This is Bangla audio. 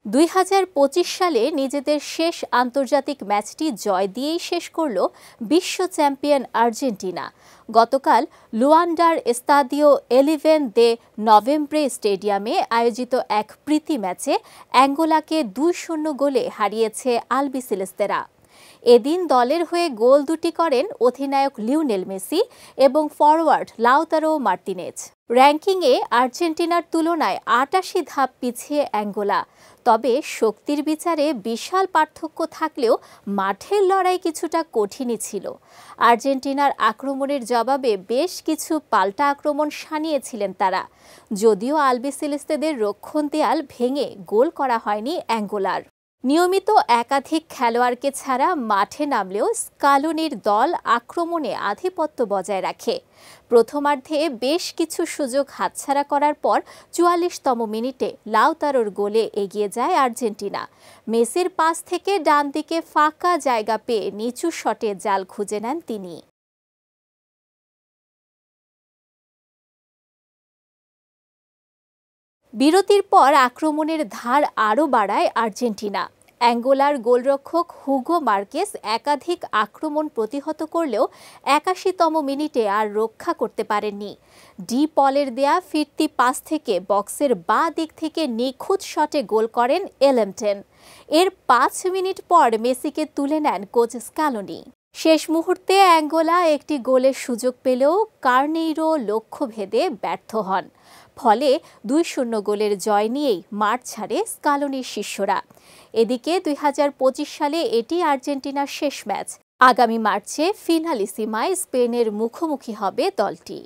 2025 সালে নিজেদের শেষ আন্তর্জাতিক ম্যাচটি জয় দিয়েই শেষ করল বিশ্ব চ্যাম্পিয়ন আর্জেন্টিনা। গতকাল লুয়ান্ডার এস্তাদিও 11 দে নভেম্বরে স্টেডিয়ামে আয়োজিত এক প্রীতি ম্যাচে অ্যাঙ্গোলাকে 2-0 গোলে হারিয়েছে আলবিসেলেস্তেরা। এদিন দলের হয়ে গোল দুটি করেন অধিনায়ক লিওনেল মেসি এবং ফরওয়ার্ড লাউতারো মার্তিনেজ। র্যাঙ্কিংয়ে আর্জেন্টিনার তুলনায় 88 ধাপ পিছিয়ে অ্যাঙ্গোলা। তবে শক্তির বিচারে বিশাল পার্থক্য থাকলেও মাঠের লড়াই কিছুটা কঠিনই ছিল। আর্জেন্টিনার আক্রমণের জবাবে বেশ কিছু পাল্টা আক্রমণ শানিয়েছিলেন তারা, যদিও আলবিসেলেস্তেদের রক্ষণ দেয়াল ভেঙে গোল করা হয়নি অ্যাঙ্গোলার। নিয়মিত একাধিক খেলোয়াড়কে ছাড়া মাঠে নামলেও স্কালোনির দল আক্রমণে আধিপত্য বজায় রাখে। প্রথমার্ধে বেশ কিছু সুযোগ হাতছাড়া করার পর 44তম মিনিটে লাউতারোর গোলে এগিয়ে যায় আর্জেন্টিনা। মেসির পাস থেকে ডান দিকে ফাঁকা জায়গা পেয়ে নিচু শটে জাল খুঁজে নেন তিনি। বিরতির পর আক্রমণের ধার আরও বাড়ায় আর্জেন্টিনা। অ্যাঙ্গোলার গোলরক্ষক হুগো মার্কেস একাধিক আক্রমণ প্রতিহত করলেও 81তম মিনিটে আর রক্ষা করতে পারেননি। ডি পলের দেয়া ফিরতি পাস থেকে বক্সের বাঁ দিক থেকে নিখুঁত শটে গোল করেন এলেমটেন। এর 5 মিনিট পর মেসিকে তুলে নেন কোচ স্কালোনি। শেষ মুহূর্তে অ্যাঙ্গোলা একটি গোলের সুযোগ পেলেও কার্নেইরো লক্ষ্যভেদে ব্যর্থ হন। ফলে 2-0 গোলের জয় নিয়েই মাঠ ছাড়ে স্কালোনির শিষ্যরা। এদিকে 2025 সালে এটি আর্জেন্টিনার শেষ ম্যাচ। আগামী মার্চে ফিনালিসিমায় স্পেনের মুখোমুখি হবে দলটি।